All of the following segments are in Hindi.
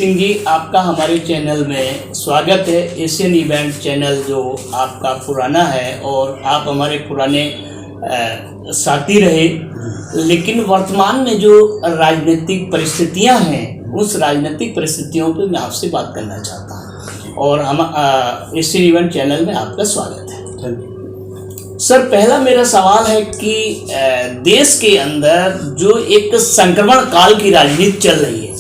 सिंह जी, आपका हमारे चैनल में स्वागत है। एशियन इवेंट चैनल जो आपका पुराना है और आप हमारे पुराने साथी रहे, लेकिन वर्तमान में जो राजनीतिक परिस्थितियां हैं उस राजनीतिक परिस्थितियों पे मैं आपसे बात करना चाहता हूं और हम एशियन इवेंट चैनल में आपका स्वागत है। सर, पहला मेरा सवाल है कि देश के अंदर जो एक संक्रमण काल की राजनीति चल रही है,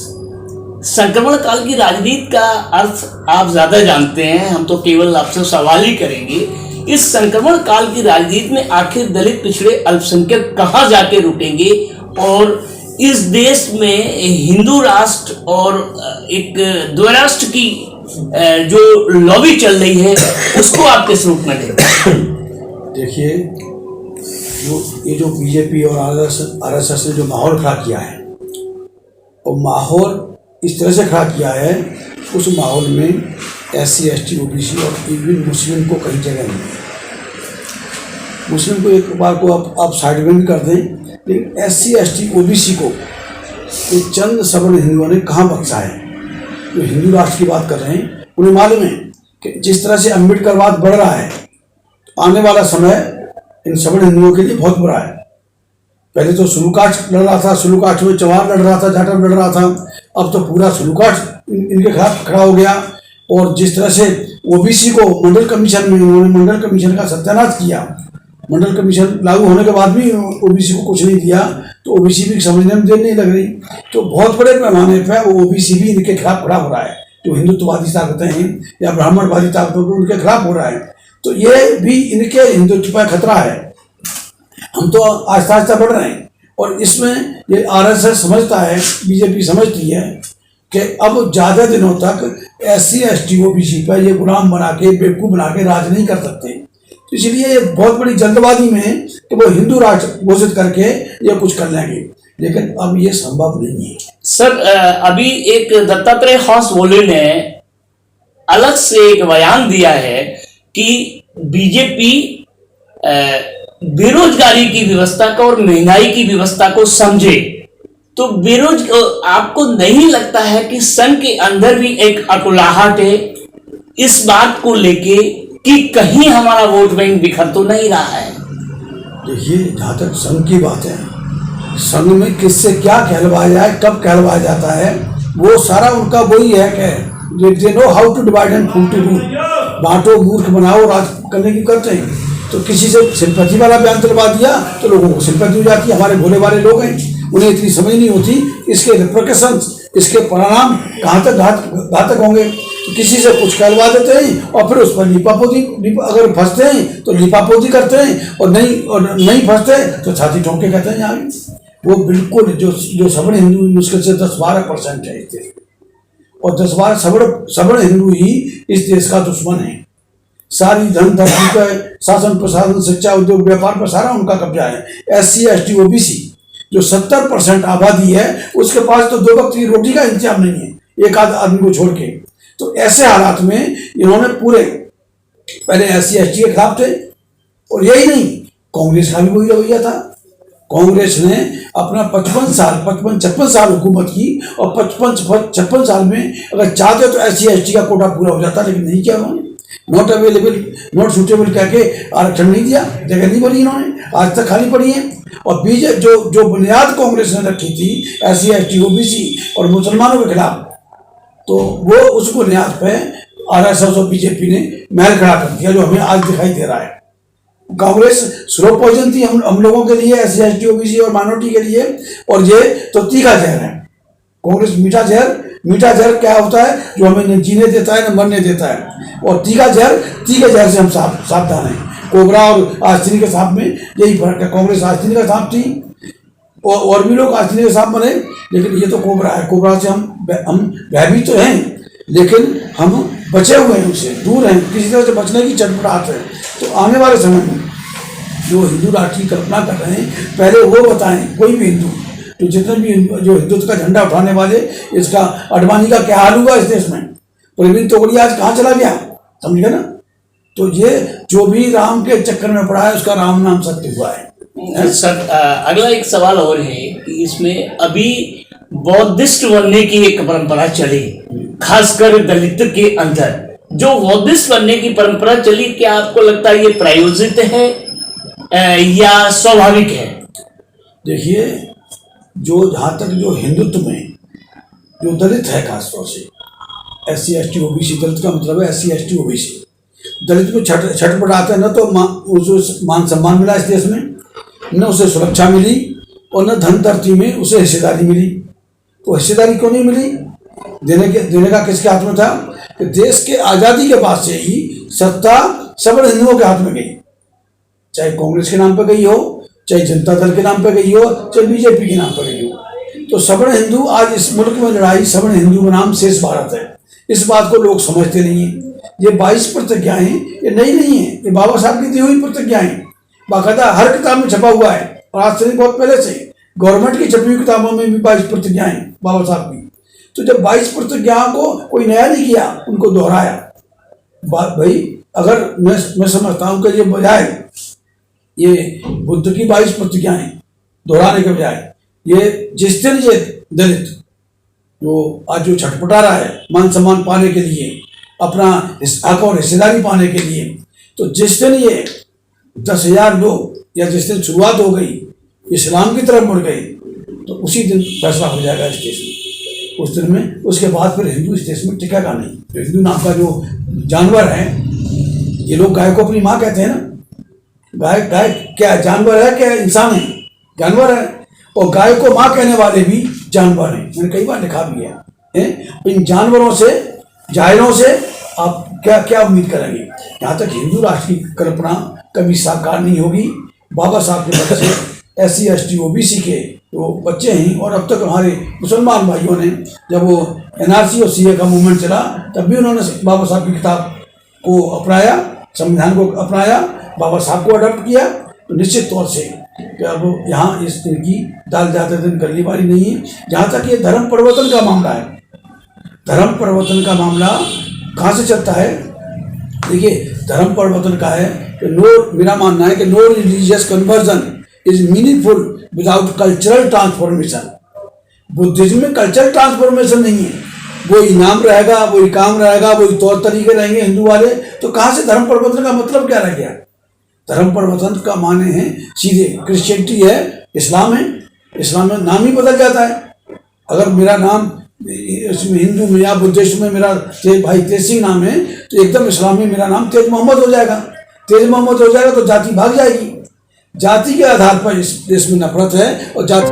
संक्रमण काल की राजनीति का अर्थ आप ज़्यादा जानते हैं, हम तो केवल आपसे सवाल ही करेंगे। इस संक्रमण काल की राजनीति में आखिर दलित पिछड़े अल्पसंख्यक कहाँ जाके रुकेंगे और इस देश में हिंदू राष्ट्र और एक द्विराष्ट्र की जो लॉबी चल रही है उसको आप किस रूप में लेंगे? देखिए, ये जो बीजेपी और आरएसएस ने जो माहौल खड़ा किया है, वो माहौल इस तरह से खड़ा किया है, उस माहौल में SC ST OBC और इवन मुस्लिम को कई जगह नहीं है। मुस्लिम को एक बार को आप साइड में भी कर दें, लेकिन SC ST OBC को ये चंद सवर्ण हिंदुओं ने कहाँ बख्शा है। जो हिंदू राष्ट्र की बात कर रहे हैं, उन्हें मालूम है कि जिस तरह से अम्बेडकरवाद बढ़ रहा है, आने वाला समय इन सवर्ण हिंदुओं के लिए बहुत बुरा है। पहले तो सुलूकास्ट लड़ रहा था, सुलूकास्ट में चमार लड़ रहा था, जाटव लड़ रहा था, अब तो पूरा सुलूकास्ट इनके खिलाफ खड़ा हो गया। और जिस तरह से OBC को मंडल कमीशन में उन्होंने मंडल कमीशन का सत्यानाश किया, मंडल कमीशन लागू होने के बाद भी OBC को कुछ नहीं दिया, तो OBC भी समझने में देर नहीं लग रही। तो बहुत बड़े पैमाने पर OBC भी इनके खिलाफ खड़ा हो रहा है। जो हिंदुत्ववादी ताकतें हैं या ब्राह्मणवादी ताकतों को उनके खिलाफ हो रहा है, तो ये भी इनके हिंदुत्व पर खतरा है। हम तो आहिस्ता आहिस्ता बढ़ रहे हैं और इसमें ये RSS समझता है, बीजेपी समझती है कि अब ज़्यादा दिनों तक SC ST OBC पर ये गुलाम बना के, बेवकूफ़ बना के राज नहीं कर सकते। तो इसलिए ये बहुत बड़ी जल्दबाजी में है कि वो हिंदू राष्ट्र घोषित करके ये कुछ कर लेंगे, लेकिन अब ये संभव नहीं है। सर, अभी एक दत्तात्रेय हॉसबोले ने अलग से एक बयान दिया है कि बीजेपी बेरोजगारी की व्यवस्था को और महंगाई की व्यवस्था को समझे। तो आपको नहीं लगता है कि संघ के अंदर भी एक अकुलाहट है इस बात को लेके कि कहीं हमारा वोट बैंक बिखर तो नहीं रहा है? देखिए, जहाँ तक संघ की बात है, संघ में किससे क्या कहलवाया जाए, कब कहलवाया जाता है, वो सारा उनका वही है कि they know how to divide and to rule. बांटो, मूर्ख बनाओ, राज करने की करते हैं। तो किसी से सिंपैथी वाला बयान दिलवा दिया तो लोगों को सिंपैथी हो जाती है। हमारे भोले वाले लोग हैं, उन्हें इतनी समझ नहीं होती इसके रिप्रिकॉशंस, इसके परिणाम कहाँ तक घातक होंगे। तो किसी से कुछ कहलवा देते हैं और फिर उस पर लीपापोती, अगर फंसते हैं तो लीपापोती करते हैं और नहीं फंसते तो छाती ठोक के कहते हैं यहाँ वो बिल्कुल जो सवर्ण हिंदू मुश्किल से 10-12% है इस देश में, और 10-12 सवर्ण हिंदू ही इस देश का दुश्मन है। सारी धन धरती पर, शासन प्रशासन, शिक्षा, उद्योग, व्यापार पर सारा उनका कब्जा है। SC ST OBC जो 70% आबादी है, उसके पास तो 2 वक्त की रोटी का इंतजाम नहीं है, एक आध आदमी को छोड़ के। तो ऐसे हालात में इन्होंने पूरे पहले SC ST के खिलाफ थे, और यही नहीं, कांग्रेस का भी वही रवैया था। कांग्रेस ने अपना 55-56 साल हुकूमत की और 55-56 साल में अगर चाहते तो SC ST का कोटा पूरा हो जाता, लेकिन नहीं किया उन्होंने। नॉट अवेलेबल, नॉट सूटेबल कह के आरक्षण नहीं दिया, जगह नहीं बनी इन्होंने, आज तक खाली पड़ी है। और बीजेपी जो बुनियाद कांग्रेस ने रखी थी SC ST OBC और मुसलमानों के खिलाफ, तो वो उस बुनियाद पे RSS और बीजेपी ने महल खड़ा कर दिया, जो हमें आज दिखाई दे रहा है। कांग्रेस स्लो पॉइजन थी हम लोगों के लिए, SC ST OBC और माइनॉरिटी के लिए, और ये तो तीखा जहर है। कांग्रेस मीठा जहर क्या होता है, जो हमें न जीने देता है न मरने देता है, और तीखे जहर से हम सावधान हैं। कोबरा और आस्तीनी के सांप में यही फर्क है। कांग्रेस आस्तीनी का सांप थी और भी लोग आस्तीनी के सांप बने, लेकिन ये तो कोबरा है। कोबरा से हम भयभीत तो हैं, लेकिन हम बचे हुए हैं, उससे दूर हैं, किसी तरह से बचने की चटपटाहट है। तो आने वाले समय में जो हिंदू राष्ट्र की कल्पना कर रहे हैं, पहले वो बताएं, कोई भी हिंदू, तो जितने भी जो हिंदुत्व का झंडा उठाने वाले, इसका अडवाणी का क्या हाल हुआ इस देश में, प्रवीण तोगड़िया आज कहाँ चला गया, समझ गए ना। तो ये जो भी राम के चक्कर में पड़ा है, उसका राम नाम सत्य हुआ है। सर, अगला एक सवाल और है कि इसमें अभी बौद्धिस्ट बनने की एक परंपरा चली, खासकर दलित के अंदर जो वोबिस बनने की परंपरा चली, क्या आपको लगता है ये प्रायोजित है या स्वाभाविक है? देखिए, जो जहाँ तक जो हिंदुत्व में जो दलित है, खासतौर से SC ST OBC, दलित का मतलब है SC ST OBC, दलित में छटपटाते हैं न तो उसे मान सम्मान मिला इस देश में, न उसे सुरक्षा मिली और न धन धरती में उसे हिस्सेदारी मिली। तो हिस्सेदारी क्यों नहीं मिली? देने का किसके हाथ में था कि देश के आज़ादी के बाद से ही सत्ता सबल हिंदुओं के हाथ में गई, चाहे कांग्रेस के नाम पर गई हो, चाहे जनता दल के नाम पर गई हो, चाहे BJP के नाम पर गई हो। तो सबल हिंदू, आज इस मुल्क में लड़ाई सबल हिंदू बनाम शेष भारत है। इस बात को लोग समझते नहीं हैं। ये 22 प्रतिज्ञाएं ये नई नहीं है, ये बाबा साहब की दी हुई प्रतिज्ञाएं, बाकायदा हर किताब में छपा हुआ है और आज से बहुत पहले से गवर्नमेंट की छपी हुई किताबों में भी 22 प्रतिज्ञाएं बाबा साहब की। तो जब 22 प्रतिज्ञाओं को कोई नया नहीं किया, उनको दोहराया। भाई अगर मैं समझता हूँ कि ये बजाय ये बुद्ध की 22 प्रतिज्ञाएं दोहराने के बजाय ये जिस दिन ये दलित जो आज जो छटपटा रहा है मान सम्मान पाने के लिए, अपना हक और हिस्सेदारी पाने के लिए, तो जिस दिन ये 10,000 लोग या जिस दिन शुरुआत हो गई इस्लाम की तरफ मुड़ गए, तो उसी दिन फैसला हो जाएगा इस देश में। उस दिन में उसके बाद फिर हिंदू इस देश में टिकेगा नहीं। तो हिंदू नाम का जो जानवर है, ये लोग गाय को अपनी माँ कहते हैं ना। गाय क्या जानवर है, क्या इंसान है? जानवर है। और गाय को माँ कहने वाले भी जानवर हैं, मैंने कई बार लिखा भी है। इन जानवरों से, जाहिरों से आप क्या क्या उम्मीद करेंगे? यहाँ तक हिंदू राष्ट्र की कल्पना कभी साकार नहीं होगी। बाबा साहब के बच्चे SC ST OBC के तो बच्चे हैं, और अब तक हमारे मुसलमान भाइयों ने जब वो NRC और CA का मूवमेंट चला, तब भी उन्होंने बाबा साहब की किताब को अपनाया, संविधान को अपनाया, बाबा साहब को अडॉप्ट किया। तो निश्चित तौर से कि अब यहाँ इस दिन की दाल ज़्यादा दिन करने वाली नहीं है। जहाँ तक ये धर्म परिवर्तन का मामला है, धर्म परिवर्तन का मामला कहाँ से चलता है? देखिए, धर्म परिवर्तन का है कि मेरा मानना है कि no religious conversion is meaningful without cultural transformation. Buddhism में कल्चरल ट्रांसफॉर्मेशन नहीं है, वही नाम रहेगा, वही काम रहेगा, वही तौर तरीके रहेंगे हिंदू वाले। तो कहाँ से धर्म परिवर्तन का मतलब क्या रह गया? धर्म परिवर्तन का माने हैं सीधे क्रिश्चियनिटी है, इस्लाम है। इस्लाम में नाम ही बदल जाता है। अगर मेरा नाम इसमें हिंदू में या बुद्धिज्म में मेरा भाई तेज सिंह नाम है, तो एकदम इस्लाम में मेरा नाम तेज मोहम्मद हो जाएगा। तेज मोहम्मद हो जाएगा तो जाति भाग जाएगी। जाति के आधार पर इस देश में नफरत है और जाति